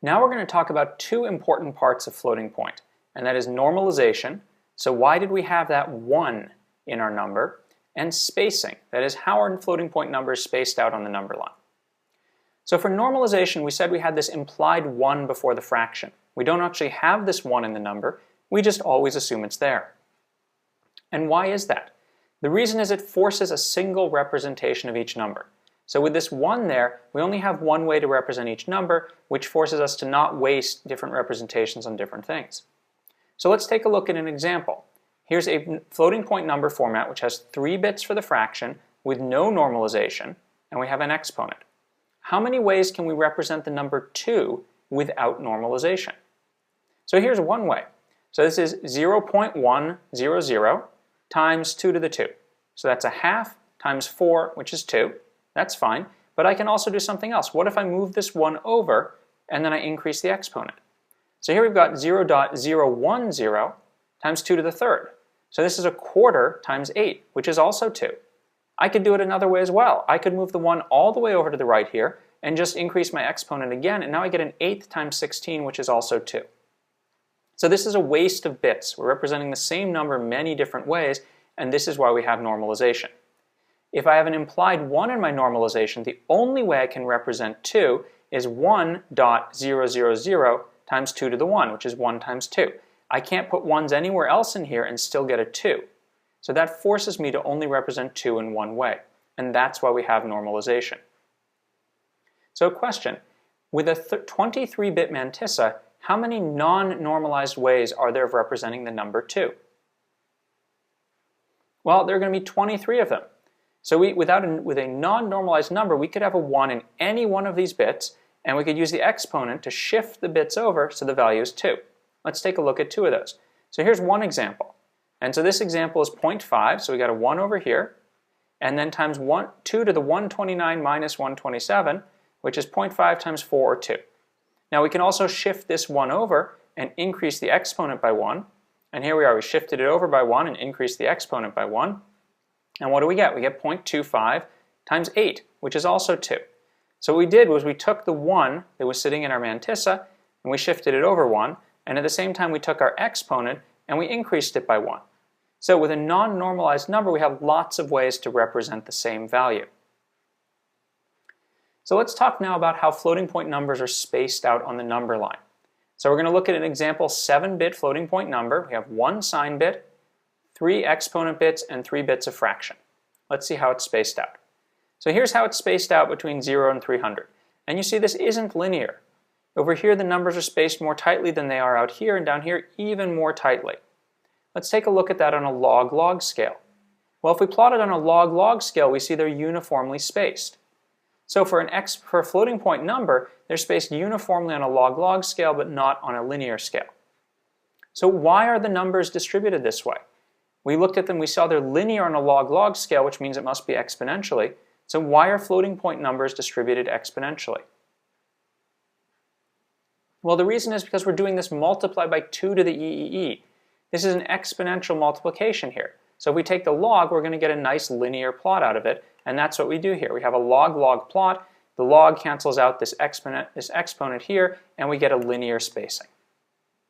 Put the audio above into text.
Now we're going to talk about two important parts of floating point, and that is normalization. So why did we have that 1 in our number? And spacing, that is how our floating point number is spaced out on the number line. So for normalization, we said we had this implied 1 before the fraction. We don't actually have this 1 in the number, we just always assume it's there. And why is that? The reason is it forces a single representation of each number. So with this 1 there, we only have one way to represent each number, which forces us to not waste different representations on different things. So let's take a look at an example. Here's a floating point number format which has 3 bits for the fraction with no normalization, and we have an exponent. How many ways can we represent the number 2 without normalization? So here's one way. So this is 0.100 times 2 to the 2. So that's a half times 4, which is 2. That's fine, but I can also do something else. What if I move this 1 over and then I increase the exponent? So here we've got 0.010 times 2 to the 3rd. So this is a quarter times 8, which is also 2. I could do it another way as well. I could move the 1 all the way over to the right here and just increase my exponent again, and now I get an 8th times 16, which is also 2. So this is a waste of bits. We're representing the same number many different ways, and this is why we have normalization. If I have an implied 1 in my normalization, the only way I can represent 2 is 1.000 times 2 to the 1, which is 1 times 2. I can't put 1s anywhere else in here and still get a 2. So that forces me to only represent 2 in one way, and that's why we have normalization. So a question, with a 23-bit mantissa, how many non-normalized ways are there of representing the number 2? Well, there are going to be 23 of them. So with a non-normalized number, we could have a 1 in any one of these bits, and we could use the exponent to shift the bits over so the value is 2. Let's take a look at 2 of those. So here's one example. And so this example is 0.5, so we got a 1 over here, and then times 2 to the 129 minus 127, which is 0.5 times 4, or 2. Now we can also shift this 1 over and increase the exponent by 1. And here we are, we shifted it over by 1 and increased the exponent by 1. And what do we get? We get 0.25 times 8, which is also 2. So what we did was we took the 1 that was sitting in our mantissa, and we shifted it over 1, and at the same time we took our exponent and we increased it by 1. So with a non-normalized number, we have lots of ways to represent the same value. So let's talk now about how floating point numbers are spaced out on the number line. So we're going to look at an example 7-bit floating point number. We have 1 sign bit, 3 exponent bits, and 3 bits of fraction. Let's see how it's spaced out. So here's how it's spaced out between 0 and 300. And you see this isn't linear. Over here the numbers are spaced more tightly than they are out here, and down here even more tightly. Let's take a look at that on a log-log scale. Well, if we plot it on a log-log scale, we see they're uniformly spaced. So for a floating point number, they're spaced uniformly on a log-log scale, but not on a linear scale. So why are the numbers distributed this way? We looked at them, we saw they're linear on a log-log scale, which means it must be exponentially. So why are floating point numbers distributed exponentially? Well, the reason is because we're doing this multiplied by 2 to the EEE. This is an exponential multiplication here. So if we take the log, we're going to get a nice linear plot out of it, and that's what we do here. We have a log-log plot. The log cancels out this exponent here, and we get a linear spacing.